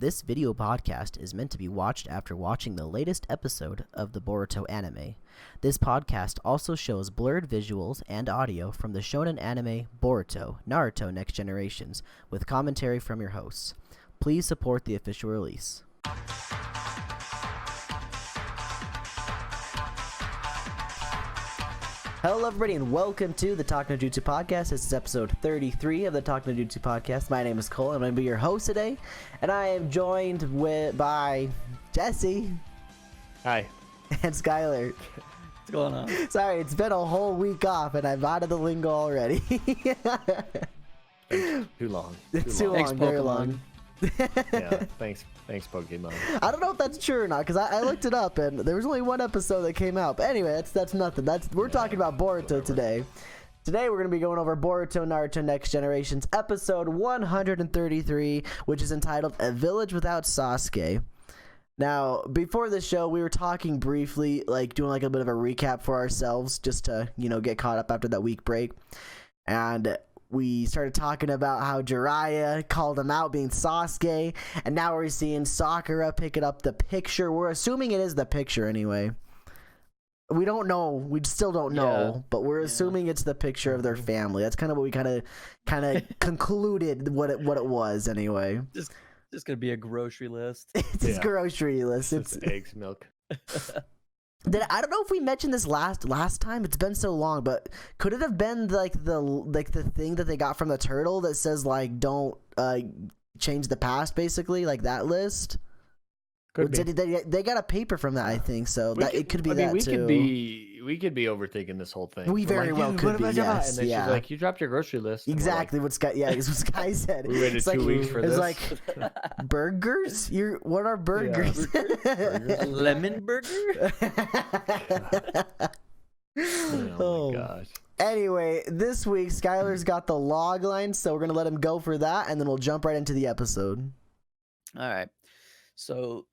This video podcast is meant to be watched after watching the latest episode of the Boruto anime. This podcast also shows blurred visuals and audio from the shonen anime Boruto, Naruto Next Generations, with commentary from your hosts. Please support the official release. Hello everybody and welcome to the Talk No Jutsu podcast. This is episode 33 of the Talk No Jutsu podcast. My name is Cole and I'm going to be your host today. And I am joined by Jesse. Hi. And Skylar. What's going on? Sorry, it's been a whole week off and I'm out of the lingo already. Too long. Too long, Thanks, very Pokemon. long. Yeah, thanks Pokemon. I don't know if that's true or not because I looked it up and there was only one episode that came out. But anyway, that's nothing. We're talking about Boruto whatever. today. Today we're going to be going over Boruto Naruto Next Generations episode 133, which is entitled A Village Without Sasuke. Now, before the show, we were talking briefly, doing a bit of a recap for ourselves just to, get caught up after that week break. And we started talking about how Jiraiya called him out being Sasuke, and now we're seeing Sakura picking up the picture. We're assuming it is the picture anyway. We don't know. We still don't know, but we're assuming it's the picture of their family. That's kind of what we kind of concluded what it was anyway. Just gonna be a grocery list. It's his grocery list. It's eggs, milk. I don't know if we mentioned this last time. It's been so long, but could it have been the thing that they got from the turtle that says don't change the past, basically, like that list? Could be. They got a paper from that, I think. So it could be that too. We could be overthinking this whole thing. We very well could be. Yes, and then she's like, "You dropped your grogrocery list." And exactly what Sky. Yeah, it's what Sky said. We waited 2 weeks for this. It's like burgers. What are burgers? Burgers. Lemon burger? Oh my gosh. Anyway, this week Skylar's got the log line, so we're gonna let him go for that, and then we'll jump right into the episode. All right. So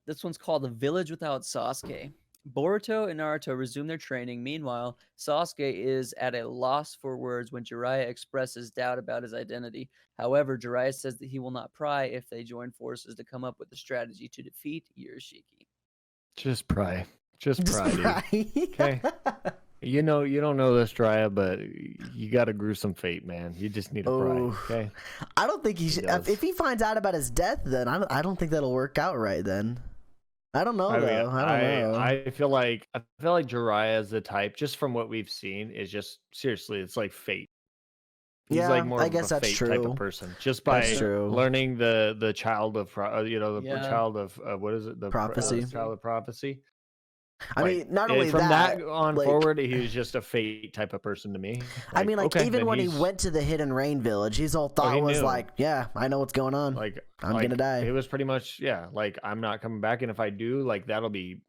this one's called The Village Without Sasuke. Boruto and Naruto resume their training. Meanwhile, Sasuke is at a loss for words when Jiraiya expresses doubt about his identity. However, Jiraiya says that he will not pry if they join forces to come up with a strategy to defeat Urashiki. Just pry. Just pry, dude. Dude. Okay. You don't know this, Jiraiya, but you got a gruesome fate, man. You just need to pry. Okay. I don't think he should. If he finds out about his death, then I don't think that'll work out right. Then I don't know though. I don't know. I feel like Jiraiya is the type, just from what we've seen, is just seriously, it's like fate. He's yeah, like more I guess of a that's fate true. type of person, just by learning the child of child of what is it? The prophecy. Child of prophecy. I mean, not only from that on forward, he was just a fate type of person to me. I mean, even when he went to the Hidden Rain village, his whole thought was yeah, I know what's going on. I'm gonna die. It was pretty much I'm not coming back, and if I do, that'll be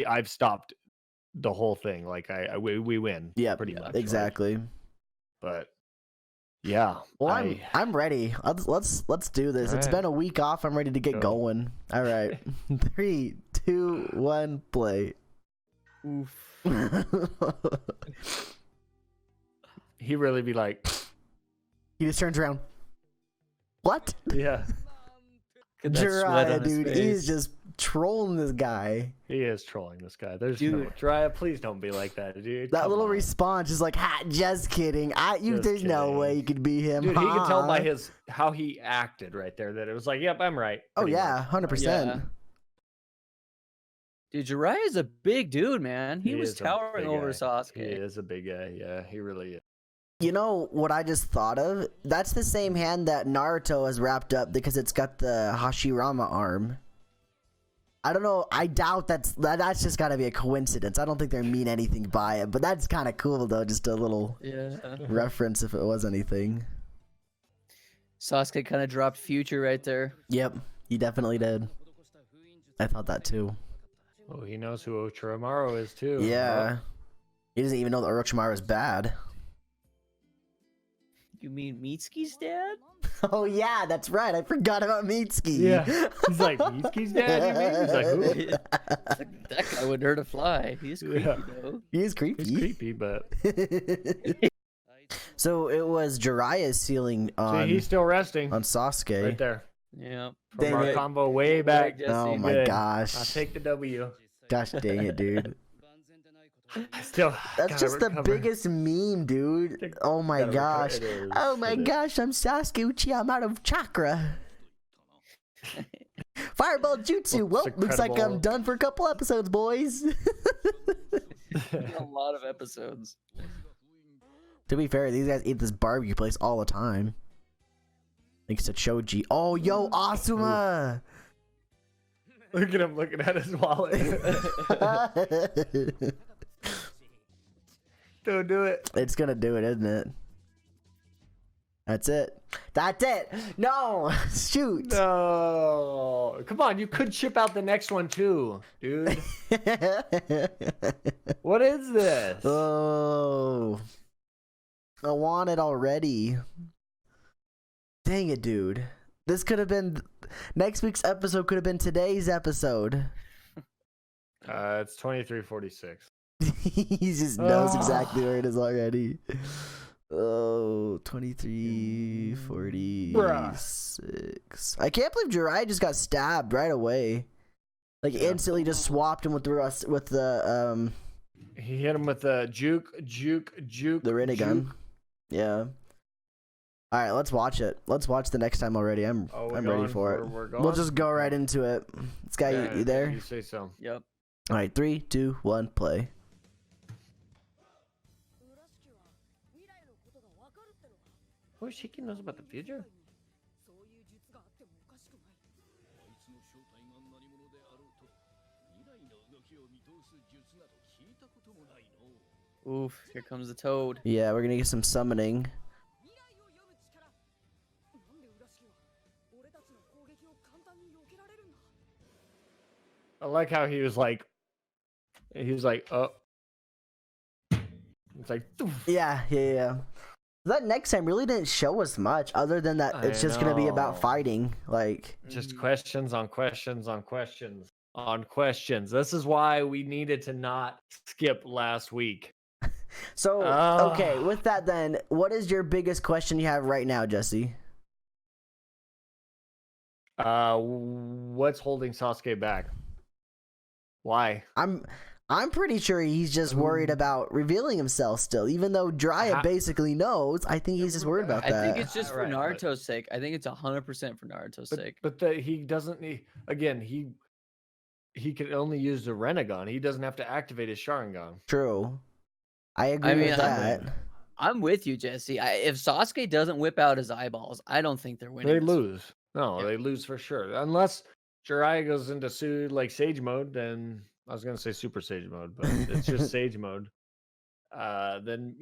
I've stopped the whole thing. We win. Yeah, pretty much exactly. But yeah, well, I'm ready. Let's do this. It's been a week off. I'm ready to get going. All right, 3, 2, 1, play. Oof. He really be like. He just turns around. What? Yeah. Jiraiya, dude, he's just trolling this guy. He is trolling this guy. Jiraiya, please don't be like that, dude. That little response is like, just kidding. There's no way you could be him. Dude, he could tell by how he acted right there that it was like, yep, I'm right. Oh yeah, 100%. Yeah. Dude, Jiraiya is a big dude, man. He was towering over Sasuke. He is a big guy. Yeah, he really is. You know what I just thought of? That's the same hand that Naruto has wrapped up because it's got the Hashirama arm. I don't know. I doubt that's just got to be a coincidence. I don't think they mean anything by it, but that's kind of cool though. Just a little reference if it was anything. Sasuke kind of dropped future right there. Yep, he definitely did. I thought that too. Oh, he knows who Orochimaru is too. Yeah. He doesn't even know that Orochimaru is bad. You mean Mitsuki's dad? Oh yeah, that's right. I forgot about Mitsuki. Yeah. He's like, Mitsuki's dad, you mean? He's like, who? That guy wouldn't hurt a fly. He's creepy though. He is creepy. He's creepy, but So it was Jiraiya's sealing on. See, he's still resting. On Sasuke. Right there. Yeah. From Dang our it. combo way back. Jesse. Oh my Good. gosh. I'll take the W. Gosh dang it, dude. Still, That's gotta just the recover. biggest meme, dude. Oh my Gotta recover. gosh. It is, Oh my it is. gosh, I'm Sasuke Uchiha. I'm out of chakra. Fireball jutsu. Well, Looks looks like I'm incredible. done for a couple episodes, boys. A lot of episodes. To be fair, these guys eat this barbecue place all the time. Thanks to Choji. Oh, yo, Asuma. Look at him looking at his wallet. Don't do it. It's gonna do it, isn't it? That's it. That's it. No, shoot. No. Come on, you could ship out the next one too, dude. What is this? Oh, I want it already. Dang it, dude. This could have been next week's episode. Could have been today's episode. It's 2346. He just knows exactly where it is already. Oh, 2346. I can't believe Jiraiya just got stabbed right away. Like instantly just swapped him with the rest with the He hit him with the juke. the Rinnegan. Yeah. All right, let's watch it. Let's watch the next time already. I'm ready for it. We'll just go right into it. This guy, Yeah, you there? You say so. Yep. All right, 3, 2, 1, play. Oh, Shiki knows about the future? Oof, here comes the toad. Yeah, we're gonna get some summoning. I like how he was like, oh. It's like, "Doof." Yeah. That next time really didn't show us much other than that it's I just gonna be know. about fighting. Like, Just questions on questions on questions on questions. This is why we needed to not skip last week. so Ah. okay, with that then, what is your biggest question you have right now, Jesse? What's holding Sasuke back? Why? I'm pretty sure he's just worried about revealing himself still, even though Jiraiya basically knows. I think he's just worried about I that. think it's just for Right, but- Naruto's sake. I think it's 100% for Naruto's sake. But he doesn't need, again, he can only use the Rinnegan. He doesn't have to activate his Sharingan. True. I agree mean, with that. I'm with you, Jesse. If Sasuke doesn't whip out his eyeballs, I don't think they're winning. They this. lose. No, Yeah. they lose for sure. Unless Jiraiya goes into Sage mode, then I was gonna say Super Sage mode, but it's just Sage mode. Then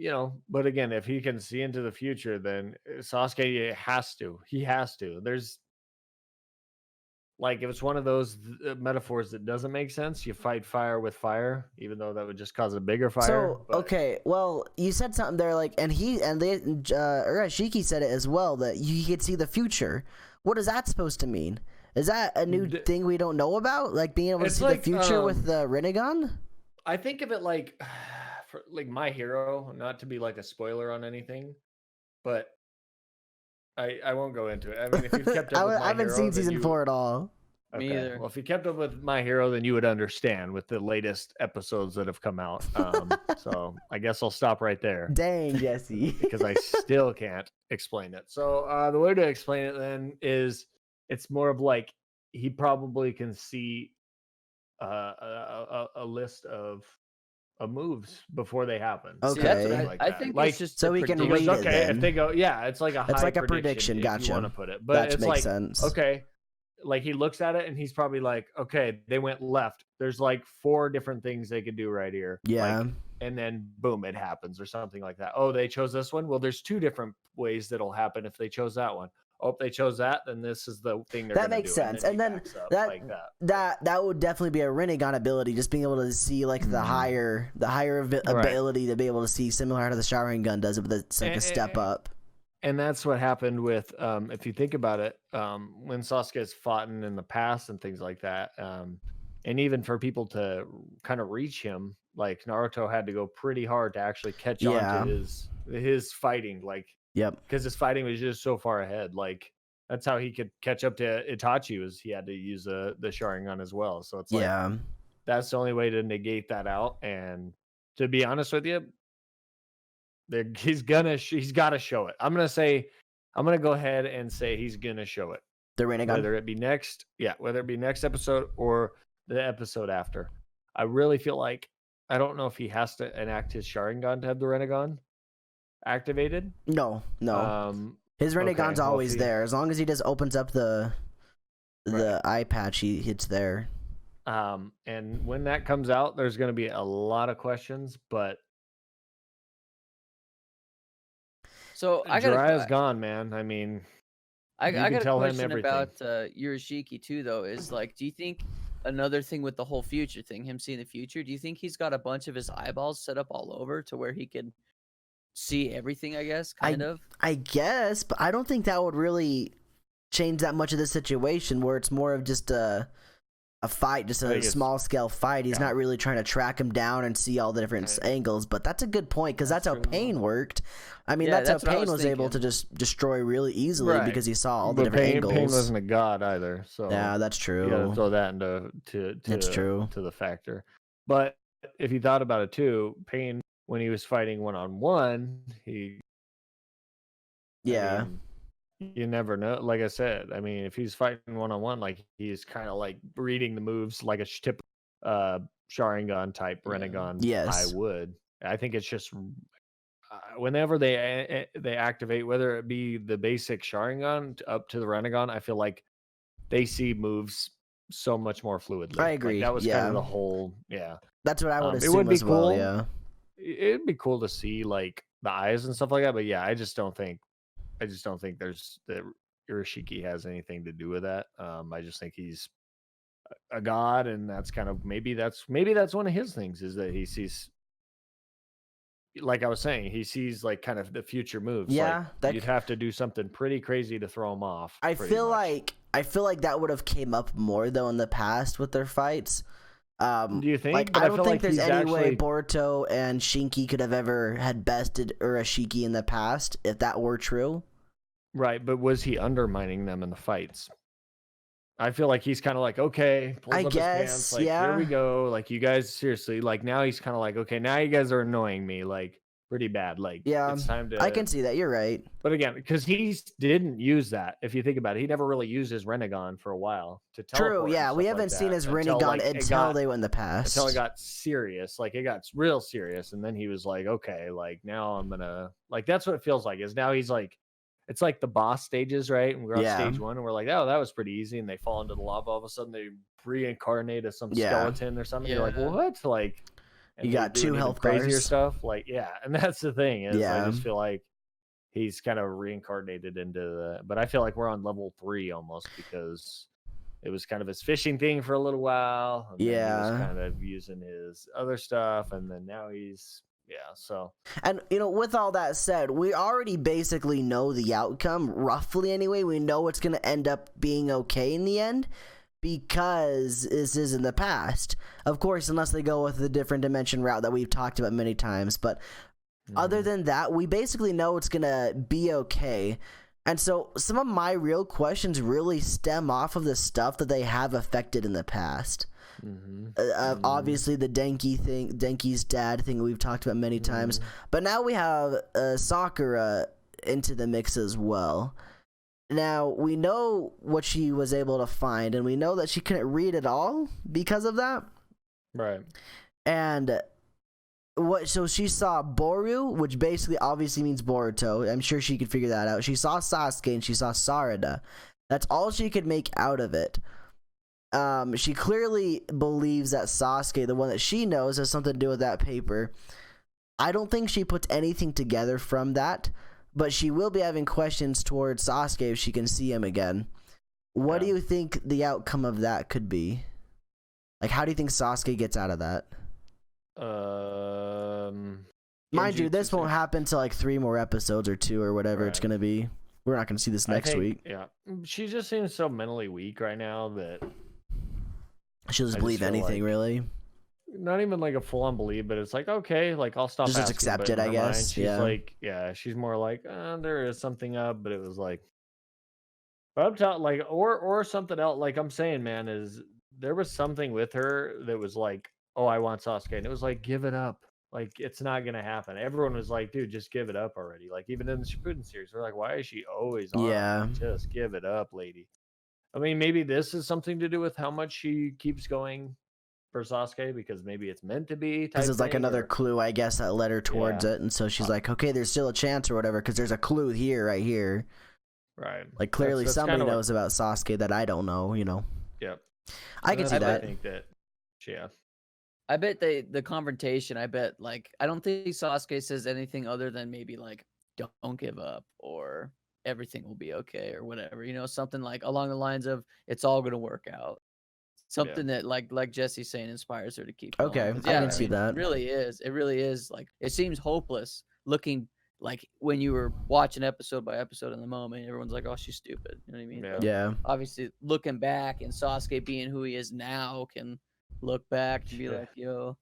but again, if he can see into the future, then Sasuke has to. He has to. There's like if it's one of those metaphors that doesn't make sense, you fight fire with fire, even though that would just cause a bigger fire. So but- okay, well, you said something there, like, and Urashiki said it as well, that you could see the future. What is that supposed to mean? Is that a new thing we don't know about, like being able to It's see like, the future with the Rinnegan? I think of it like, for like My Hero, not to be like a spoiler on anything, but I won't go into it. I mean, if you've kept up with My I haven't Hero, seen then season 4 at all. Me either. Well, if you kept up with My Hero, then you would understand with the latest episodes that have come out. So I guess I'll stop right there Dang, Jesse. because I still can't explain it. So the way to explain it then is it's more of like he probably can see a list of moves before they happen. Okay. See, that's what Okay. Like I that. think Like, it's just so a we can he read goes, it okay, then. if they go, yeah, it's like a It's high like a prediction, prediction, if gotcha. you want to put it, but That it's makes like sense. okay, like he looks at it and he's probably like, okay, they went left. There's like 4 different things they could do right here. Yeah. Like, and then boom, it happens or something like that. Oh, they chose this one. Well, there's 2 different ways that'll happen if they chose that one. Oh, if they chose that, then this is the thing they're That gonna makes do. sense. he And then backs up that- like that. That would definitely be a Rinnegan ability, just being able to see like the higher ability to be able to see, similar to the Sharingan does, but it's like a step up. And that's what happened with, if you think about it, when Sasuke's fought in the past and things like that, and even for people to kind of reach him, like Naruto had to go pretty hard to actually catch on Yeah. to his fighting, like Yep. because his fighting was just so far ahead. Like That's how he could catch up to Itachi, was he had to use the Sharingan as well. So it's like Yeah. that's the only way to negate that out. And to be honest with you, he's got to show it. I'm gonna go ahead and say he's gonna show it, The Rinnegan. whether it be next episode or the episode after. I really feel like I don't know if he has to enact his Sharingan to have the Rinnegan activated. No. His Rinnegan's always there. As long as he just opens up the eye patch, it's there. And when that comes out, there's going to be a lot of questions, but So Jiraiya's gone, man. I mean, I got a tell him question everything. about Urashiki too, though. Is like, do you think another thing with the whole future thing, him seeing the future? Do you think he's got a bunch of his eyeballs set up all over to where he can see everything? I guess, kind of. I guess, but I don't think that would really change that much of the situation. Where it's more of just a fight, just a small scale fight. He's not really trying to track him down and see all the different angles. But that's a good point, because that's how Pain worked. I mean, that's how Pain was able to just destroy really easily because he saw all the different angles. Pain wasn't a god either, so yeah, that's true. You gotta throw that to the factor. But if you thought about it too, Pain, when he was fighting 1-on-1, I mean, you never know. Like I said, I mean, if he's fighting 1-on-1, like he's kind of like reading the moves like a tip Sharingan type Rinnegan. Yes, I think it's just whenever they activate, whether it be the basic Sharingan up to the Rinnegan, I feel like they see moves so much more fluidly. I agree. Like, that was kind of the whole. That's what I would assume. It would be cool. Well, yeah, it'd be cool to see like the eyes and stuff like that. But yeah, I just don't think there's that Urashiki has anything to do with that. I just think he's a god, and that's kind of maybe that's one of his things, is that he sees, like I was saying, he sees like kind of the future moves. Yeah, like, you'd have to do something pretty crazy to throw him off. I feel like that would have came up more though in the past with their fights. Do you think? Like, I don't think there's any way Boruto and Shinki could have ever had bested Urashiki in the past, if that were true. Right, but was he undermining them in the fights? I feel like he's kind of like, okay, I guess, pants, like, here we go. Like, you guys, seriously, like, now he's kind of like, okay, now you guys are annoying me, like, pretty bad. Like, it's time to. I can see that. You're right. But again, because he didn't use that. If you think about it, he never really used his Rinnegan for a while to teleport. True. Yeah, we haven't seen his Rinnegan until they went in the past. Until it got serious, like it got real serious, and then he was like, okay, like now I'm gonna, like, that's what it feels like. Is now he's like, it's like the boss stages, right? And we're on stage 1, and we're like, oh, that was pretty easy, and they fall into the lava. All of a sudden, they reincarnate as some skeleton or something. You're like, what? Like. And you got 2 health crazier bars. Stuff, like, and that's the thing, is I just feel like he's kind of reincarnated into the. But I feel like we're on level 3 almost, because it was kind of his fishing thing for a little while. And then he was kind of using his other stuff, and then now he's so. And with all that said, we already basically know the outcome roughly. Anyway, we know it's gonna end up being okay in the end, because this is in the past. Of course, unless they go with the different dimension route that we've talked about many times. But other than that, we basically know it's going to be okay. And so some of my real questions really stem off of the stuff that they have affected in the past. Obviously, the Denki's dad thing we've talked about many times. But now we have Sakura into the mix as well. Now, we know what she was able to find, and we know that she couldn't read at all because of that. Right. And so she saw Boru, which basically obviously means Boruto. I'm sure she could figure that out. She saw Sasuke, and she saw Sarada. That's all she could make out of it. She clearly believes that Sasuke, the one that she knows, has something to do with that paper. I don't think she puts anything together from that. But she will be having questions towards Sasuke if she can see him again. What do you think the outcome of that could be? Like, how do you think Sasuke gets out of that? Mind you, this won't happen till like 3 more episodes or 2 or whatever it's going to be. We're not going to see this next week. Yeah. She just seems so mentally weak right now that she'll just believe anything, really. Not even like a full-on belief, but it's like, okay, like I'll stop. Just accept it, I guess. She's like, she's more like, there is something up, but it was like, But I'm talking like, or something else. Like I'm saying, man, is there was something with her that was like, oh, I want Sasuke, and it was like, give it up. Like it's not gonna happen. Everyone was like, dude, just give it up already. Like even in the Shippuden series, they're like, why is she always on? Yeah. Like, just give it up, lady. I mean, maybe this is something to do with how much she keeps going for Sasuke, because maybe it's meant to be. This is like thing, another or... clue, I guess, that led her towards it, and so she's like, okay, there's still a chance or whatever, because there's a clue here, right here. Right. Like clearly that's somebody kinda knows about Sasuke that I don't know, you know. Yep. I can see that. I think that. Yeah. I bet the confrontation. I bet like I don't think Sasuke says anything other than maybe like don't give up or everything will be okay or whatever. You know, something like along the lines of it's all gonna work out. Something that like Jesse's saying inspires her to keep going. Okay, 'Cause, I yeah, can see mean, that. It really is. It really is. Like it seems hopeless looking like when you were watching episode by episode in the moment. Everyone's like, "Oh, she's stupid." You know what I mean? Yeah. But Yeah. obviously, looking back and Sasuke being who he is now can look back and be Yeah. like, "Yo,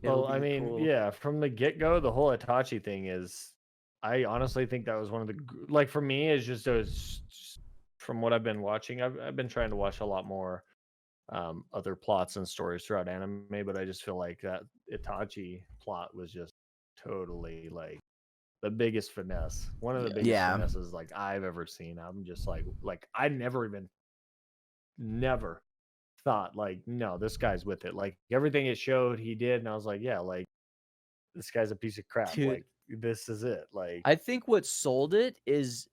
Well, I be mean, cool." yeah, from the get go, the whole Itachi thing is, I honestly think that was one of the, like, for me, is just those, from what I've been watching, I've been trying to watch a lot more other plots and stories throughout anime, but I just feel like that Itachi plot was just totally like the biggest finesse, one of the biggest Yeah. finesses like I've ever seen. I'm just like I never thought like, no, this guy's with it. Like everything it showed he did, and I was like, yeah, like this guy's a piece of crap. Dude. Like this is it. Like I think what sold it is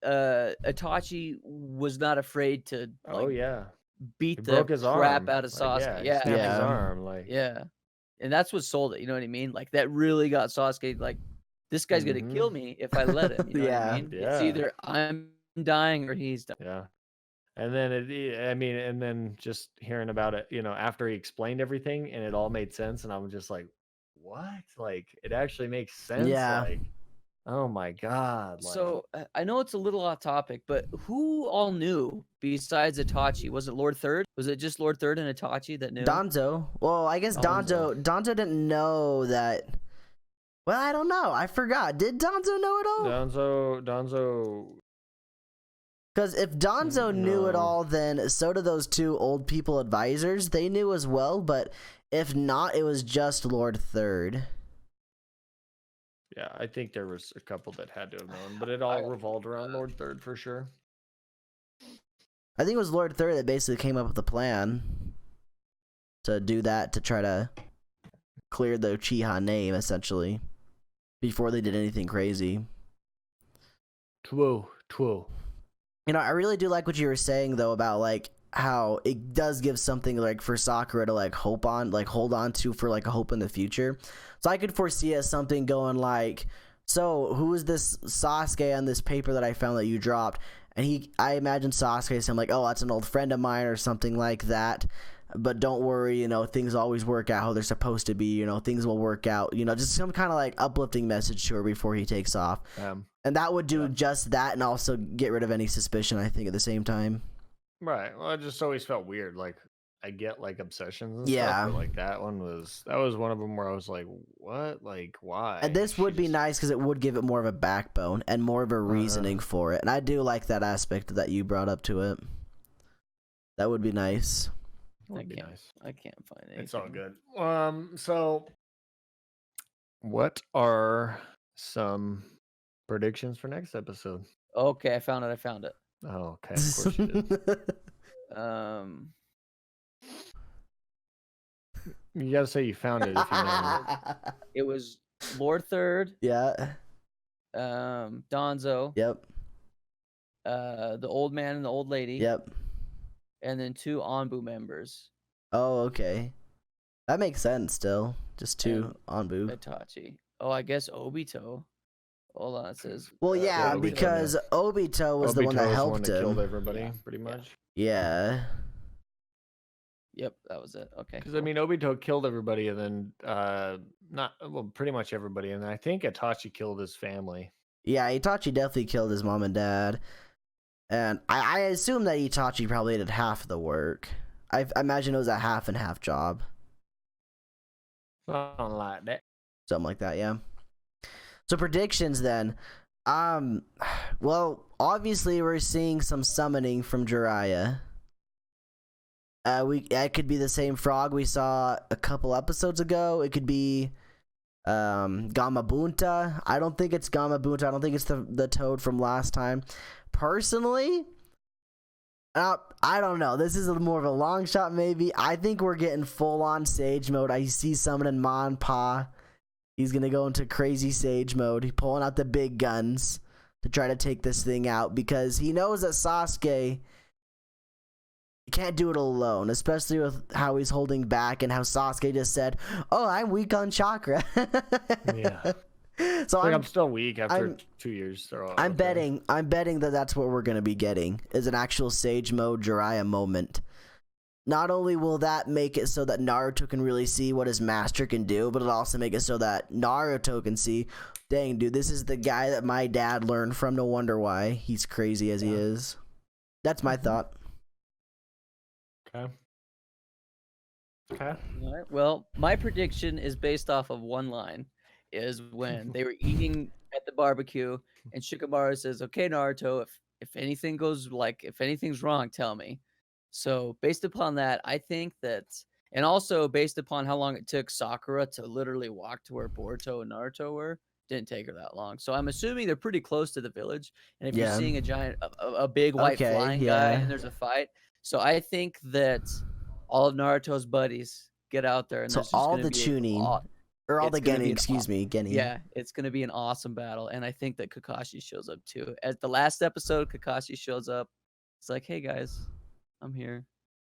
Itachi was not afraid to oh like yeah, beat he the broke his crap arm. out of Like, Sasuke. yeah, he Yeah, snapped his Yeah. arm. Like yeah. And that's what sold it, you know what I mean? Like that really got Sasuke like this guy's gonna kill me if I let him. You know what Yeah. I mean? Yeah. It's either I'm dying or he's dying. yeah. And then I mean, and then just hearing about it, after he explained everything and it all made sense, and I was just like, what? Like it actually makes sense. Yeah. Like, oh my god. Like, So I know it's a little off topic, but who all knew besides Itachi? Was it Lord Third? Was it just Lord Third and Itachi that knew? Donzo. Well, I guess Donzo didn't know that. Well, I don't know. I forgot. Did Donzo know it all? Donzo. Because if Donzo knew it No. all, then so did those two old people advisors. They knew as well, but if not, it was just Lord Third. Yeah, I think there was a couple that had to have known, but it all revolved around Lord Third for sure. I think it was Lord Third that basically came up with the plan to do that, to try to clear the Uchiha name, essentially, before they did anything crazy. Twoo. You know, I really do like what you were saying, though, about, like, how it does give something, like, for Sakura to, like, hold on to for, like, a hope in the future. So I could foresee as something going like, so who is this Sasuke on this paper that I found that you dropped? And I imagine Sasuke saying, like, oh, that's an old friend of mine or something like that. But don't worry, things always work out how they're supposed to be. Things will work out. Just some kind of, like, uplifting message to her before he takes off. And that would do just that and also get rid of any suspicion, I think, at the same time. Right. Well, it just always felt weird. Like, I get, like, obsessions and Yeah. stuff, but, like, that was one of them where I was like, what? Like, why? And this would be nice because it would give it more of a backbone and more of a reasoning for it. And I do like that aspect that you brought up to it. That would be nice. Would be nice. I can't find anything. It's all good. So what are some predictions for next episode? Okay, I found it. Oh, okay. Of course you did. You gotta say you found it if you know it. It was Lord Third, Yeah. Donzo, Yep. the old man and the old lady, Yep. and then 2 Anbu members. Oh, okay. That makes sense still. Just 2 Anbu. Itachi. Oh, I guess Obito. Hold on, it says. Well, yeah, Obito, because Obito was the one that Obito was helped that him. killed everybody, pretty much. Yeah. Yep, that was it. Okay. Because I mean, Obito killed everybody, and then pretty much everybody, and I think Itachi killed his family. Yeah, Itachi definitely killed his mom and dad. And I assume that Itachi probably did half of the work. I imagine it was a half and half job. Something like that. Something like that, yeah. So predictions then. Well, obviously we're seeing some summoning from Jiraiya. It could be the same frog we saw a couple episodes ago. It could be Gamabunta. I don't think it's Gamabunta. I don't think it's the toad from last time. Personally, I don't know. This is more of a long shot, maybe. I think we're getting full on Sage mode. I see summoning Manpa. He's gonna go into crazy Sage mode. He's pulling out the big guns to try to take this thing out because he knows that Sasuke can't do it alone, especially with how he's holding back and how Sasuke just said, "Oh, I'm weak on chakra." Yeah. So I'm still weak after 2 years. So I'm betting that that's what we're gonna be getting is an actual Sage mode Jiraiya moment. Not only will that make it so that Naruto can really see what his master can do, but it'll also make it so that Naruto can see, dang, dude, this is the guy that my dad learned from. No wonder why he's crazy as he is. That's my thought. Okay. All right. Well, my prediction is based off of one line. Is when they were eating at the barbecue, and Shikamaru says, "Okay, Naruto, if anything's wrong, tell me." So based upon that, I think that, and also based upon how long it took Sakura to literally walk to where Boruto and Naruto were, didn't take her that long. So I'm assuming they're pretty close to the village. And if you're seeing a big white flying guy, and there's a fight, so I think that all of Naruto's buddies get out there, and So there's just all gonna the be Chunin, or all it's the gonna be Genin, Genin. yeah, it's gonna be an awesome battle, and I think that Kakashi shows up too. At the last episode, Kakashi shows up. It's like, hey guys, I'm here.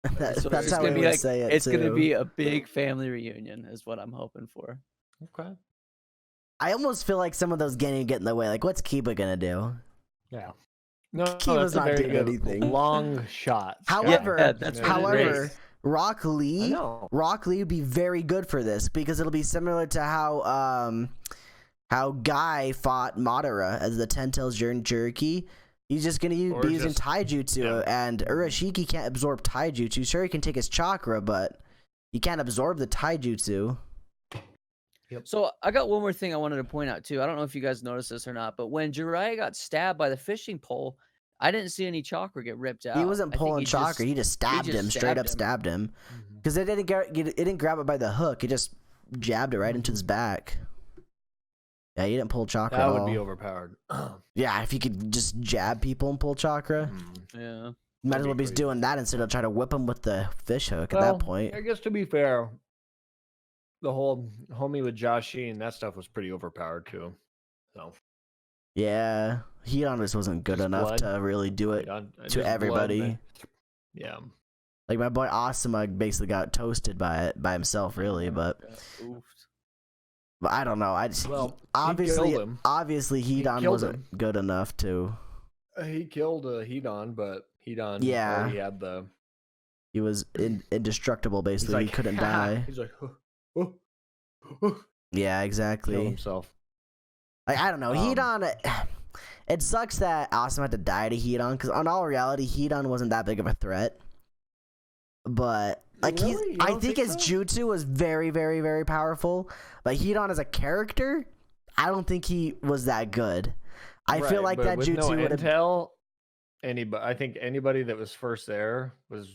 So That's it's how gonna we be would like say it it's too. gonna be a big family reunion, is what I'm hoping for. Okay. I almost feel like some of those Genin get in the way. Like, what's Kiba gonna do? Yeah. No, Kiba's that's a not very doing good anything. Long shot. Scott. However, that's however, Rock I Lee know. would be very good for this because it'll be similar to how Guy fought Madara as the Ten Tails Jerky. He's just gonna be using taijutsu, and Urashiki can't absorb taijutsu. Sure, he can take his chakra, but he can't absorb the taijutsu. Yep. So I got one more thing I wanted to point out too. I don't know if you guys noticed this or not, but when Jiraiya got stabbed by the fishing pole, I didn't see any chakra get ripped out. He wasn't pulling chakra. He just stabbed him, straight up stabbed him, because it didn't grab it by the hook. It just jabbed it right into his back. Yeah, he didn't pull chakra. That would be overpowered. Yeah, if you could just jab people and pull chakra. Yeah. Might as well be crazy. doing that instead of trying to whip him with the fish hook at that point. I guess to be fair, the whole homie with Joshi and that stuff was pretty overpowered too. So Yeah, Hedon just wasn't good Just enough blood. to really do it Just to blood, everybody. man. Yeah. Like my boy Asuma basically got toasted by himself, really. But I don't know. I just Well, obviously he killed him. Hedon killed wasn't him. good enough to. He killed Hedon, but Hedon already had the. He was indestructible. Basically, He's like, he couldn't die. He's like, Yeah, exactly. killed himself. Like, I don't know. Hedon. It sucks that Asuma had to die to Hedon, because on all reality, Hedon wasn't that big of a threat. But like Really? You I don't think think his so? jutsu was very, very, very powerful. But Hedon as a character, I don't think he was that good. I feel like but that with jutsu no would have. intel. I think anybody that was first there was.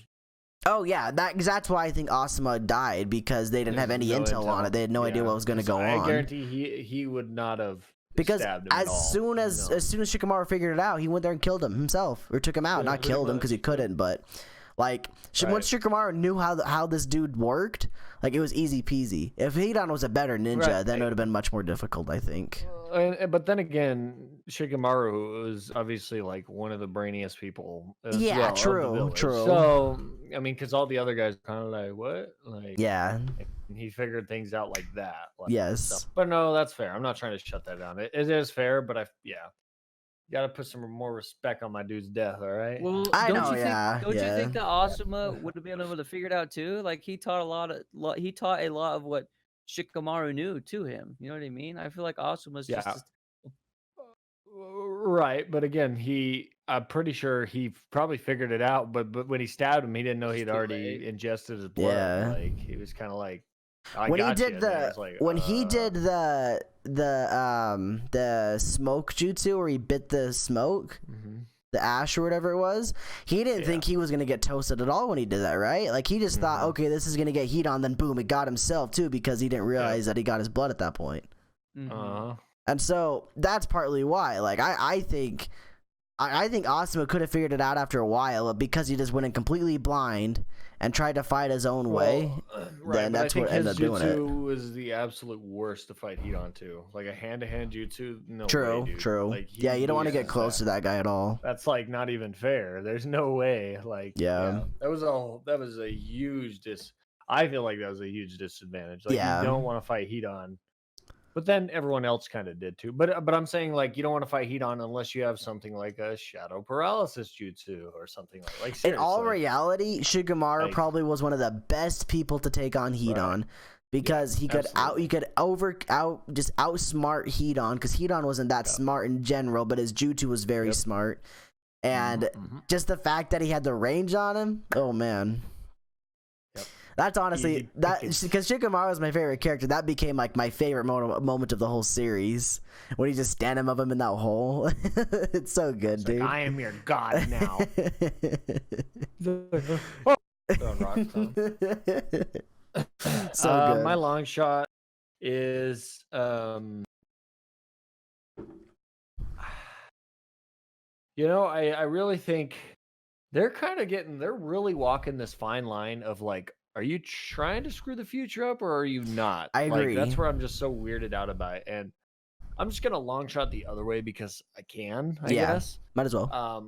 Oh yeah, that's why I think Asuma died, because they didn't have any no intel on it. They had no idea what was going to go I on. guarantee he would not have. Because stabbed him as at all. soon as Shikamaru figured it out, he went there and killed him himself, or took him out. Yeah, Not pretty killed him much, because he couldn't, but like once Shikamaru knew how this dude worked, like it was easy peasy. If Hedon was a better ninja, then it would have been much more difficult, I think. But then again, Shikamaru was obviously like one of the brainiest people. As Yeah, well of the true, village. true. So I mean, because all the other guys kind of like what, like Yeah. and he figured things out like that. Like, Yes. stuff. But no, that's fair. I'm not trying to shut that down. It is fair, but you got to put some more respect on my dude's death. All right. Well, I don't know, you think, yeah, don't yeah. you think that Asuma would have been able to figure it out too? Like he taught a lot of what Shikamaru knew to him. You know what I mean? I feel like Asuma's Yeah. just Right, but again, I'm pretty sure he probably figured it out, but when he stabbed him, he didn't know he'd too already late. ingested his blood. Yeah. Like he was kind of like When he got you. did And then the it's like, when he did the smoke jutsu where he bit the smoke, the ash or whatever it was, he didn't think he was gonna get toasted at all when he did that, right? Like he just thought, okay, this is gonna get heat on, then boom, it got himself too because he didn't realize that he got his blood at that point. And so that's partly why. Like I think Asuma could have figured it out after a while, but because he just went in completely blind and tried to fight his own way, then that's what ended up doing it. Jutsu was the absolute worst to fight heat on too. Like a hand-to-hand jutsu, no way, dude. True. Like, yeah, you don't want to get close to that guy at all. That's like not even fair. There's no way. Like, yeah. that was a huge I feel like that was a huge disadvantage. Like, you don't want to fight heat on. But then everyone else kind of did too. But I'm saying, like, you don't want to fight heat on unless you have something like a shadow paralysis jutsu or something like seriously. In all reality, Shikamaru probably was one of the best people to take on heat on, because he could just outsmart heat on, because heat on wasn't that smart in general, but his jutsu was very smart. And just the fact that he had the range on him, oh man. That's honestly because Shikamaru is my favorite character. That became like my favorite moment of the whole series when he just standing above him in that hole. It's so good, it's dude. Like, I am your god now. So good. My long shot is I really think they're really walking this fine line of like, are you trying to screw the future up or are you not? I agree. Like, that's where I'm just so weirded out about it. And I'm just going to long shot the other way because I can, I guess. Might as well.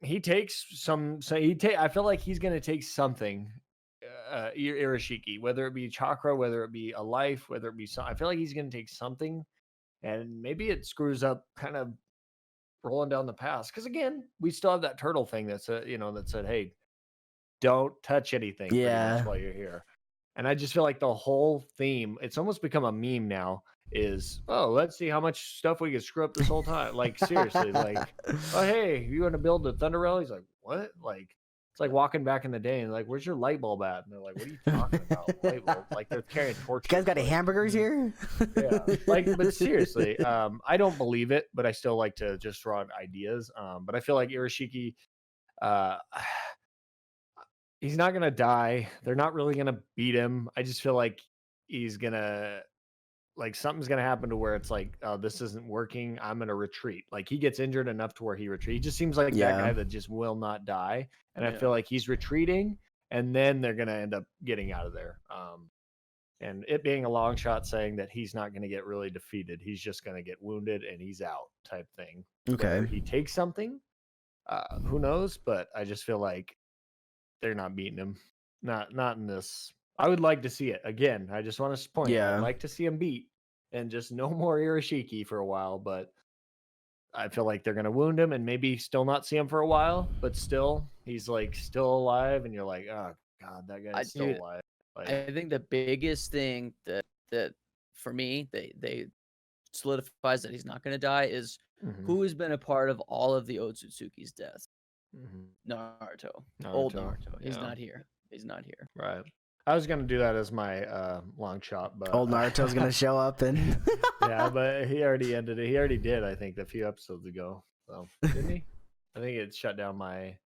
He takes I feel like he's going to take something, Irashiki, whether it be chakra, whether it be a life, whether it be I feel like he's going to take something, and maybe it screws up kind of rolling down the path. Because again, we still have that turtle thing that said, hey, don't touch anything pretty much while you're here. And I just feel like the whole theme, it's almost become a meme now, is, let's see how much stuff we can screw up this whole time. Like, seriously, like, oh, hey, you want to build a thunder rail? He's like, what? Like, it's like walking back in the day and like, where's your light bulb at? And they're like, what are you talking about? Light bulb? Like, they're carrying torches. You guys got any hamburgers here? Yeah. Like, but seriously, I don't believe it, but I still like to just throw out ideas. But I feel like Irashiki, he's not going to die. They're not really going to beat him. I just feel like he's going to, like, something's going to happen to where it's like, oh, this isn't working. I'm going to retreat. Like, he gets injured enough to where he retreats. He just seems like that guy that just will not die. And I feel like he's retreating, and then they're going to end up getting out of there. And it being a long shot saying that he's not going to get really defeated. He's just going to get wounded and he's out type thing. Okay. Whether he takes something, who knows? But I just feel like they're not beating him. Not in this. I would like to see it again. I just want to point. I'd like to see him beat and just no more Irashiki for a while. But I feel like they're gonna wound him and maybe still not see him for a while. But still, he's like still alive, and you're like, oh god, that guy's still alive. Like, I think the biggest thing that for me they solidifies that he's not gonna die is who has been a part of all of the Otsutsuki's deaths. Naruto. Old Naruto. He's not here. Right. I was gonna do that as my long shot, but old Naruto's gonna show up and yeah, but he already ended it. He already did, I think, a few episodes ago. So didn't he? I think it shut down my.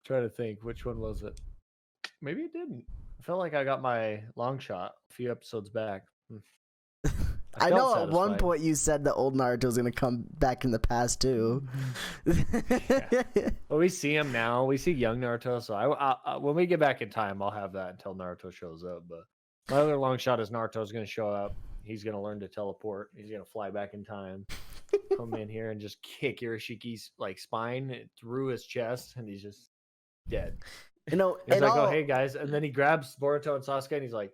Trying to think, which one was it? Maybe it didn't. I felt like I got my long shot a few episodes back. I know at one point you said that old Naruto's gonna come back in the past too. Well, we see him now. We see young Naruto. So I when we get back in time, I'll have that until Naruto shows up. But my other long shot is Naruto's gonna show up. He's gonna learn to teleport. He's gonna fly back in time, come in here and just kick Irashiki's like spine through his chest, and he's just dead. You know, he's like, "Oh, hey guys," and then he grabs Boruto and Sasuke, and he's like,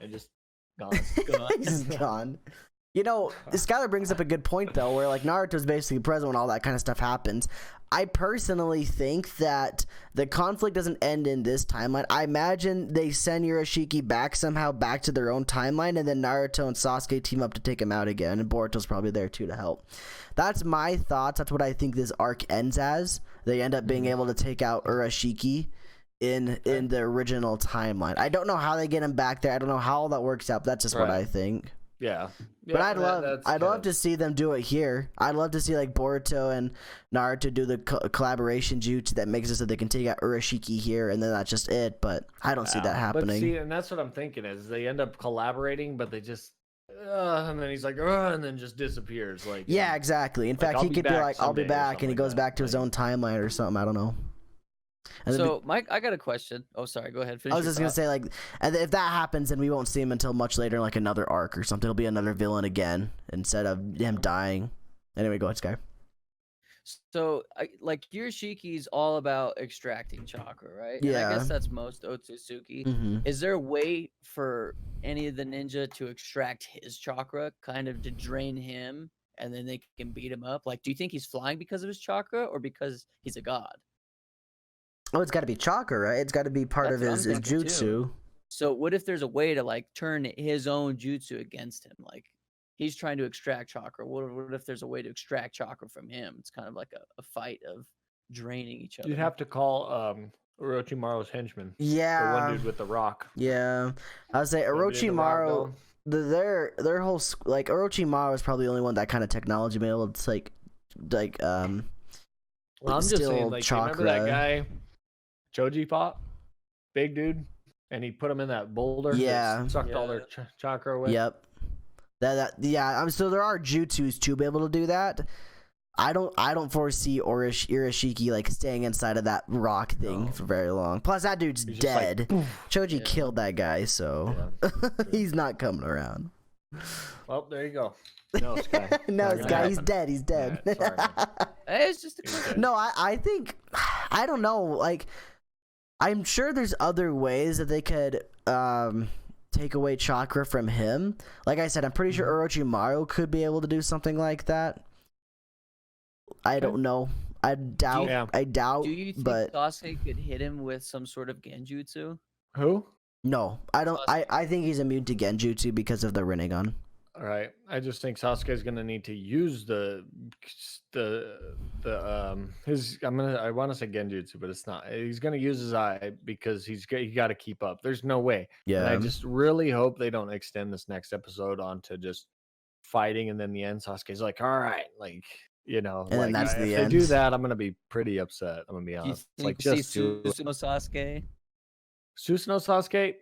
and just. He's gone. You know, Skylar brings up a good point though, where like Naruto's basically present when all that kind of stuff happens. I personally think that the conflict doesn't end in this timeline. I imagine they send Irashiki back somehow back to their own timeline, and then Naruto and Sasuke team up to take him out again, and Boruto's probably there too to help. That's my thoughts. That's what I think this arc ends as. They end up being able to take out Urashiki in the original timeline. I don't know how they get him back there. I don't know how all that works out. But that's just what I think. Yeah. But I'd love to see them do it here. I'd love to see like Boruto and Naruto do the collaboration jutsu that makes it so they can take out Urashiki here, and then that's just it. But I don't see that happening. But see, and that's what I'm thinking is they end up collaborating, but they just and then he's like, and then just disappears. Like, yeah, exactly. In fact, he could be like, "I'll be back," and he goes back to his own timeline or something. I don't know. And so, Mike, I got a question. Oh, sorry. Go ahead. Finish I was just gonna say, like, and if that happens, then we won't see him until much later, in like another arc or something. He'll be another villain again instead of him dying. Anyway, go ahead, Sky. So, like, Yurashiki's all about extracting chakra, right? Yeah. And I guess that's most Otsutsuki. Mm-hmm. Is there a way for any of the ninja to extract his chakra, kind of to drain him, and then they can beat him up? Like, do you think he's flying because of his chakra or because he's a god? Oh, it's got to be chakra, right? It's got to be part of his jutsu. Too. So what if there's a way to like turn his own jutsu against him? Like he's trying to extract chakra. What if there's a way to extract chakra from him? It's kind of like a fight of draining each other. You'd have to call Orochimaru's henchman. Yeah. The one dude with the rock. Yeah. I would say Orochimaru, their whole, like, Orochimaru is probably the only one that kind of technology made able to, like well, I'm just saying, like, chakra. Remember that guy, Choji fought? Big dude? And he put him in that boulder. Yeah. That sucked all their chakra away. Yep. So there are jutsus to be able to do that. I don't foresee Urashiki like staying inside of that rock thing for very long. Plus that dude's dead. Like, Choji killed that guy, so he's not coming around. Well, there you go. No, Sky. No, Sky, he's dead. He's dead. Right, sorry, it's just a question. No, I think, I don't know, like, I'm sure there's other ways that they could take away chakra from him. Like I said, I'm pretty sure Orochimaru could be able to do something like that. I don't know. I doubt. Do you think Sasuke could hit him with some sort of genjutsu? Who? No, I don't. I think he's immune to genjutsu because of the Rinnegan. All right. I just think Sasuke's gonna need to use I want to say genjutsu, but it's not. He's gonna use his eye because he got to keep up. There's no way. Yeah. And I just really hope they don't extend this next episode onto just fighting, and then the end Sasuke's like, all right, like, you know, and like, then that's the if end. they do that, I'm gonna be pretty upset. I'm gonna be honest. Do you Like, think just Susanoo Sasuke. Susanoo Sasuke.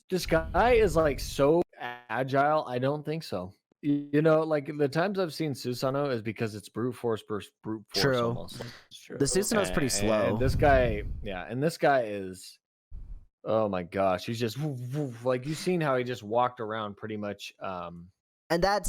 This guy is like so agile. I don't think so. You know, like the times I've seen Susanoo is because it's brute force versus brute force. True. Almost. The Susanoo's pretty slow. And this guy, and this guy is, oh my gosh, he's just like, you've seen how he just walked around pretty much. And that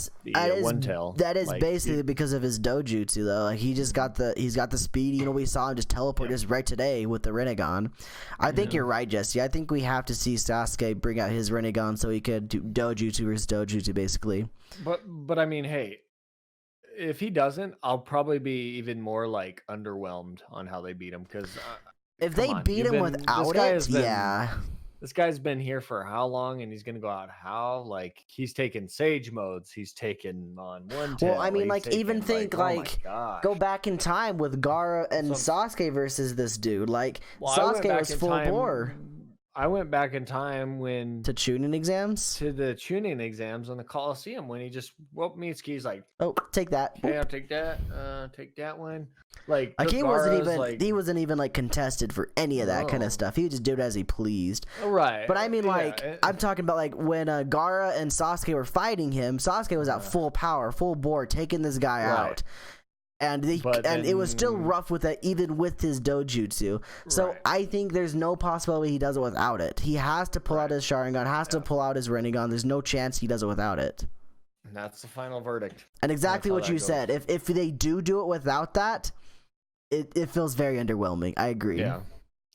is like, basically because of his dojutsu though. Like he's got the speed. You know, we saw him just teleport just right today with the Rinnegan. I think you're right, Jesse. I think we have to see Sasuke bring out his Rinnegan so he could do dojutsu versus dojutsu basically. But I mean, hey, if he doesn't, I'll probably be even more like underwhelmed on how they beat him, because if they beat him without it, this guy's been here for how long, and he's gonna go out how? Like, he's taken sage modes, he's taken on one tail. Well, I mean, like, even think, like, go back in time with Gaara and Sasuke versus this dude. Like, Sasuke was full bore. I went back in time when to the Chunin exams on the Coliseum, when he just Mitsuki's like, oh, take that. Okay, I'll take that. Take that one. Like he wasn't even like contested for any of that kind of stuff. He would just do it as he pleased. Right. But I mean, like, I'm talking about like when Gaara and Sasuke were fighting him. Sasuke was at full power, full bore, taking this guy out. And it was still rough with that, even with his dojutsu. So I think there's no possibility he does it without it. He has to pull out his Sharingan, has to pull out his Rinnegan. There's no chance he does it without it. And that's the final verdict. And exactly what you said. If they do it without that, it feels very underwhelming. I agree. Yeah,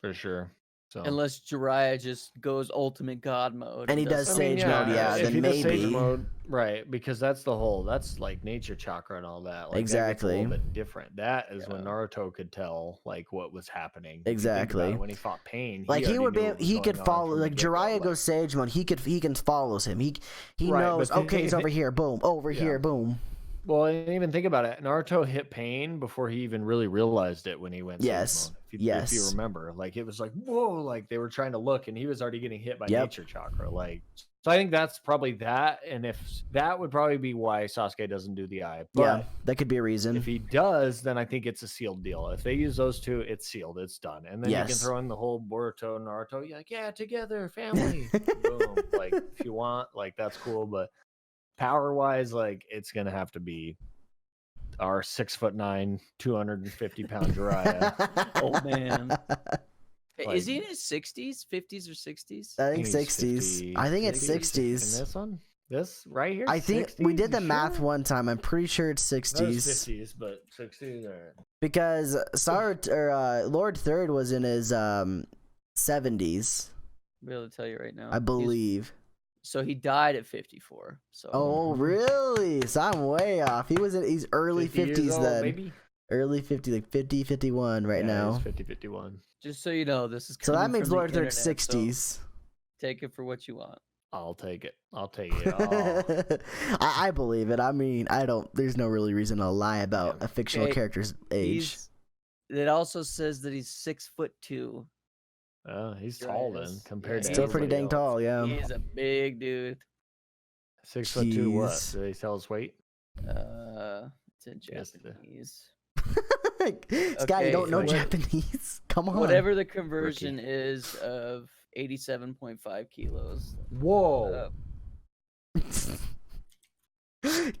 for sure. So. Unless Jiraiya just goes ultimate god mode. And he does sage mode, then maybe. Sage mode, right, because that's like nature chakra and all that. Like, exactly. That's a little bit different. That is when Naruto could tell like what was happening. Exactly. When he fought Pain, like he could follow. Like Jiraiya goes sage mode. He can follows him. He knows. Okay, he's over here. Boom. Over here. Boom. Well, and even think about it. Naruto hit pain before he even really realized it when he went Yes. Sage mode. If Yes. you remember, like it was like whoa, like they were trying to look, and he was already getting hit by Yep. nature chakra. Like, so I think that's probably that, and if that would probably be why Sasuke doesn't do the eye. But Yeah, that could be a reason. if he does, then I think it's a sealed deal. If they use those two, it's sealed. It's done. And then you can Yes. throw in the whole Boruto, Naruto. You're like, yeah, together, family. Boom. Like, if you want, like, that's cool. But power-wise, like, it's going to have to be our 6'9", 250-pound Jiraiya. Oh man. Like- Is he in his 60s, 50s, or 60s? I think He's 60s. 50, I think it's 60s. In 60s. this one? This right here? I think we 60s? did the You math sure? one time. I'm pretty sure it's That was 60s 50s, but 60s are... because Lord Third was in his 70s, I'll be able to tell you right now. I believe. So he died at 54. So Oh, really? So I'm way off. He's early 50 years 50s old, then. maybe? Early 50, like 50, 51 right Yeah, now. he's 50, 51. just so you know, this is So that coming means from the Lord Third's internet, so 60s. take it for what you want. I'll take it. I'll take it all. I believe it. I mean, there's no really reason to lie about Yeah. a fictional Okay, character's age. It also says that he's 6'2". He's tall then Yes. compared to Yeah. Still pretty everybody dang else. tall, yeah. He is a big dude. 6'2" what? Jeez. Do they tell us weight? It's in Yes, Japanese. Scott, you don't know what- Japanese? Come on. Whatever the conversion is of 87.5 kilos. Whoa.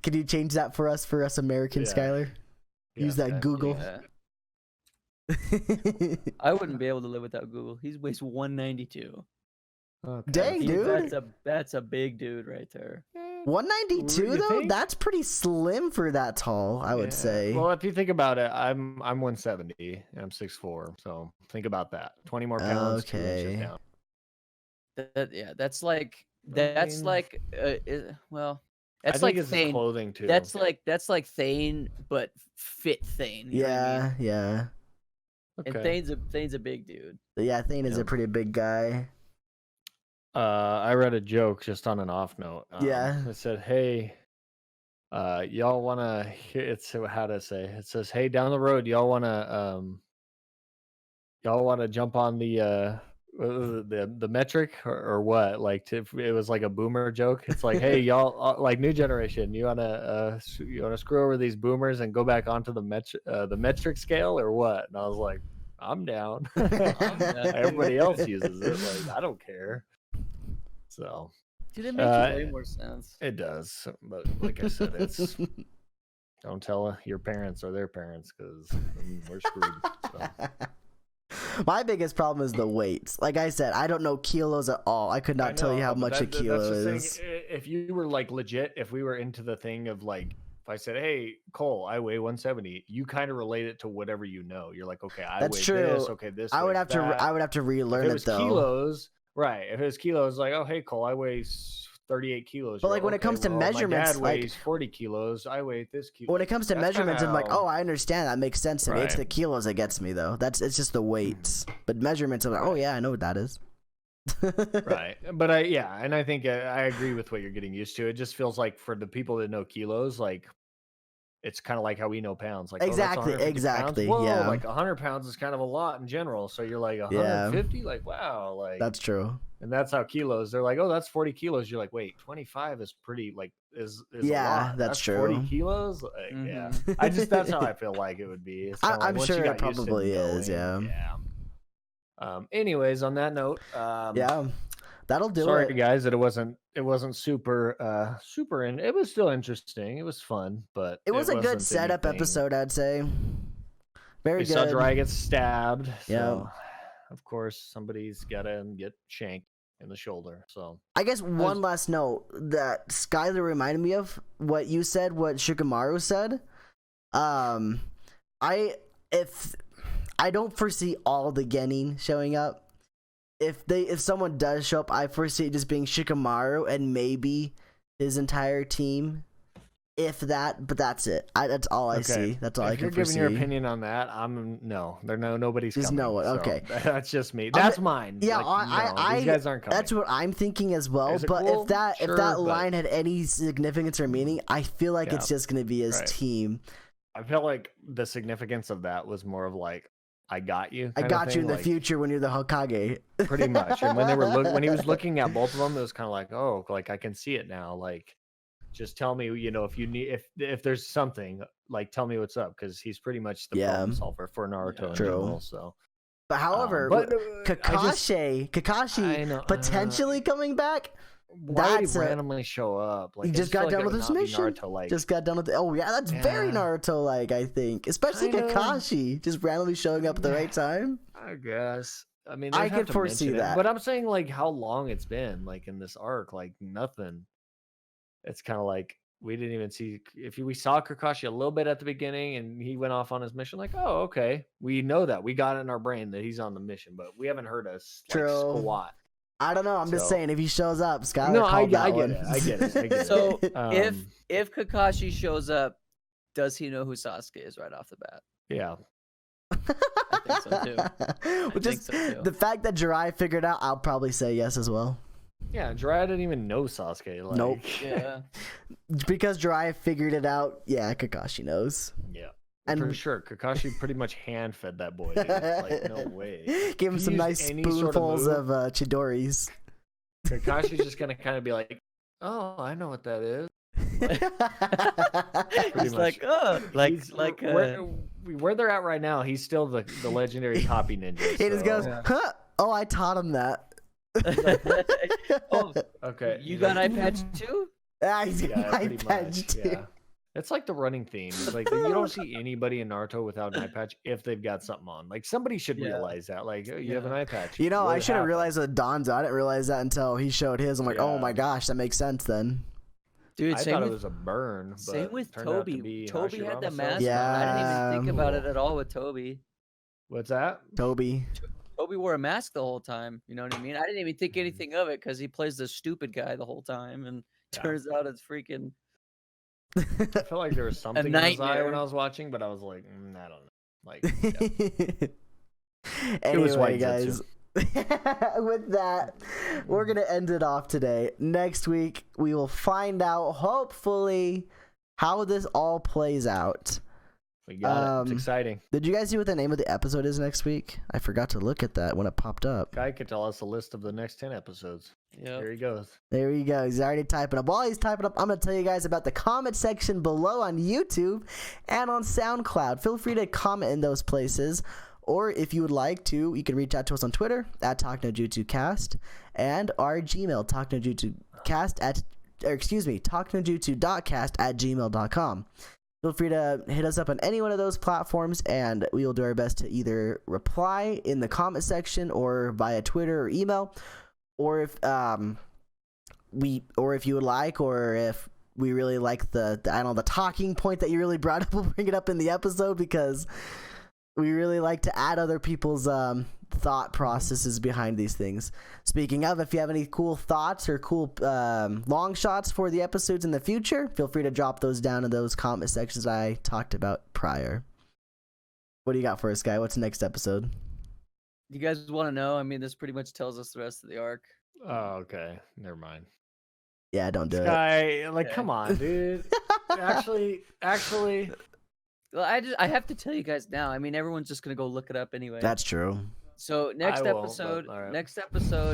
Can you change that for us Americans, Yeah. Skylar? Use that okay. Google. Yeah. I wouldn't be able to live without Google. He weighs 192. Okay. Dang, See, dude. That's a big dude right there. 192 You though? think? That's pretty slim for that tall, I would Yeah. say. Well, if you think about it, I'm 170 and I'm 6'4", so think about that. 20 more pounds, 2 inches Okay. down. That's like I well, I that's think like it's his Thane. clothing too. That's like Thane, but fit Thane. You know what I mean? Yeah. And okay. Thane's a big dude. Yeah, Thane is Yeah. a pretty big guy. I read a joke just on an off note. Yeah. It said, "Hey, y'all wanna?" It's how to say. It says, "Hey, down the road, y'all wanna jump on the the metric or what?" Like, it was like a boomer joke. It's like, "Hey, y'all, like new generation, you wanna screw over these boomers and go back onto the metric scale or what?" And I was like, "I'm down." Everybody else uses it. Like, I don't care. So Dude, it makes way more sense. it does, but like I said, it's don't tell your parents or their parents because we're screwed. So. My biggest problem is the weights. Like I said, I don't know kilos at all. I could not tell you how but much a kilo that's the is. thing. If you were like legit, if we were into the thing of like, if I said, "Hey, Cole, I weigh 170," you kind of relate it to whatever you know. You're like, "Okay, I That's weigh true. this. Okay, this." I would weighs have to. that." I would have to relearn If it it was though. kilos, right? If it was kilos, like, "Oh, hey, Cole, I weigh 38 kilos." But You're like when it comes to well, measurements, my dad like weighs 40 kilos. I weigh this kilo. when it comes to That's kinda measurements, I'm like, how- oh, I understand. That makes sense to me. It's Right. the kilos that gets me though. It's just the weights. But measurements, I'm like, oh yeah, I know what that is. Right, but I think I agree with what you're getting used to. It just feels like for the people that know kilos, like it's kind of like how we know pounds. Like, Exactly, oh, that's 150 exactly, pounds. Whoa, yeah. like 100 pounds is kind of a lot in general. So you're like 150, like wow, like That's true. and that's how kilos. They're like, oh, that's 40 kilos. You're like, wait, 25 is pretty like is Yeah, a lot. that's true. 40 kilos. Like, Yeah, I just that's how I feel like it would be. It's kinda like I'm once you sure it got used to probably is. knowing, Yeah. Anyways, on that note, Yeah. That'll do sorry it. guys that it wasn't super and it was still interesting. It was fun, but It was a good wasn't setup anything. episode, I'd say. Very We good. saw Jiraiya get stabbed. Yeah. So of course somebody's gotta get shanked in the shoulder. So I guess one last note that Skylar reminded me of what you said, what Shikamaru said. I don't foresee all the Genin showing up. If someone does show up, I foresee it just being Shikamaru and maybe his entire team. if that, but that's it. That's all I see. That's all I If can you're giving foresee. your opinion on that, nobody's There's coming. no one. so Okay. That's just me. That's mine. Yeah, these guys aren't coming. That's what I'm thinking as well. Is it But cool? if that Sure, but- line had any significance or meaning, I feel like it's just gonna be his right. team. I felt like the significance of that was more of like, I got you. I kind of if you in thing, the like, future when you're the Hokage. pretty much. And when when he was looking at both of them, it was kind of like, oh, like I can see it now. Like, just tell me, if you need, if there's something, like, tell me what's up, because he's pretty much the problem solver for Naruto in general. So, But however, Kakashi potentially coming back. Why did he randomly show up? Like, he just got done with his mission. Just got done with it. Oh yeah, that's very Naruto-like, I think. Especially Kakashi just randomly showing up at the right time. I guess. I mean, I could foresee that. But I'm saying, like, how long it's been, like, in this arc, like, nothing. It's kind of like we didn't even see. If we saw Kakashi a little bit at the beginning and he went off on his mission, like, oh, okay, we know that. We got it in our brain that he's on the mission, but we haven't heard us squat. I don't know. I'm just saying, if he shows up, Skylar No, I get it. I get it. So if Kakashi shows up, does he know who Sasuke is right off the bat? Yeah. I think so too. The fact that Jiraiya figured out, I'll probably say yes as well. Yeah, Jiraiya didn't even know Sasuke. Like, nope. Yeah. Because Jiraiya figured it out, yeah, Kakashi knows. Yeah. And for sure, Kakashi pretty much hand-fed that boy. Dude. Like, no way. Gave him some nice spoonfuls of Chidoris. Kakashi's just gonna kind of be like, "Oh, I know what that is." He's like, "Oh, like where they're at right now. He's still the legendary copy ninja." He just goes, "Huh? Oh, I taught him that." Oh, okay. You got eye patch too? He's got eye patch too. Yeah. It's like the running theme. It's like you don't see anybody in Naruto without an eye patch if they've got something on. Like, somebody should realize that. Like, you have an eye patch. I should have realized that Don's. I didn't realize that until he showed his. I'm like, oh my gosh, that makes sense then. Dude, I thought it was a burn. But same with Toby. Toby had the mask. Yeah. I didn't even think about it at all with Toby. What's that? Toby wore a mask the whole time. You know what I mean? I didn't even think anything of it because he plays the stupid guy the whole time, and turns out it's freaking. I felt like there was something in his eye when I was watching, but I was like, I don't know. Like, anyway, guys. With that, we're gonna end it off today. Next week, we will find out, hopefully, how this all plays out. We got it. It's exciting. Did you guys see what the name of the episode is next week? I forgot to look at that when it popped up. Guy could tell us a list of the next 10 episodes. Yeah. There he goes. There he goes. He's already typing up. While he's typing up, I'm going to tell you guys about the comment section below on YouTube and on SoundCloud. Feel free to comment in those places. Or if you would like to, you can reach out to us on Twitter at talknojutsu.cast and our Gmail, talknojutsu.cast@gmail.com. Feel free to hit us up on any one of those platforms, and we will do our best to either reply in the comment section or via Twitter or email, or if you would like, or if we really like the talking point that you really brought up, we'll bring it up in the episode, because we really like to add other people's thought processes behind these things. Speaking of, if you have any cool thoughts or cool long shots for the episodes in the future, feel free to drop those down in those comment sections I talked about prior. What do you got for us, Guy? What's the next episode? You guys want to know? I mean, this pretty much tells us the rest of the arc. Oh, okay. Never mind. Yeah, don't do it. Like, come on, dude. actually. Well, I have to tell you guys now. I mean, everyone's just gonna go look it up anyway. That's true. So next episode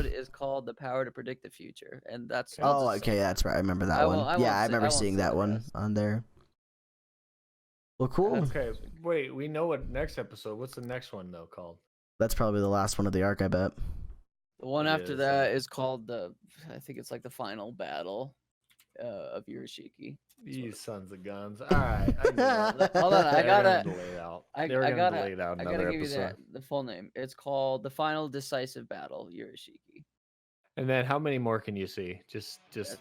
is called "The Power to Predict the Future," and that's. Oh, okay, that's right. I remember that one. I remember seeing that one on there. Well, cool. Okay, wait. We know what next episode. What's the next one though called? That's probably the last one of the arc, I bet. The one after that is called I think it's like the final battle of Urashiki. You sons of guns. All right. Hold on, I gotta delay it out. I gotta give you the full name. It's called The Final Decisive Battle, Urashiki. And then how many more can you see? Just just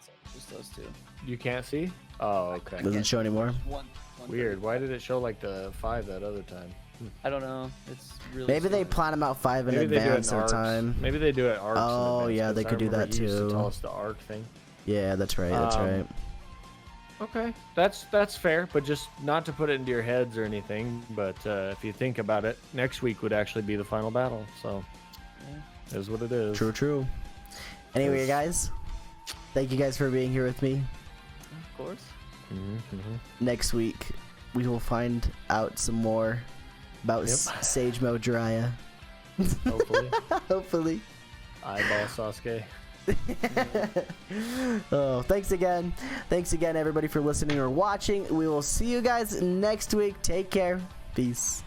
those two. You can't see? Oh, okay. Doesn't show anymore. One Weird. Why did it show like the 5 that other time? I don't know. It's really maybe they plan them out 5 in advance of time. Maybe they do it arcs. Oh yeah, they could do that too. Used to tell us the arc thing. Yeah, that's right. That's right. Okay, that's fair, but just not to put it into your heads or anything. But if you think about it, next week would actually be the final battle. So, it is what it is. True. Anyway, Yes. guys, thank you guys for being here with me. Of course. Next week, we will find out some more about Sage Mode Jiraiya. Hopefully. Hopefully. Eyeball Sasuke. Oh, thanks again, everybody, for listening or watching. We will see you guys next week. Take care. Peace.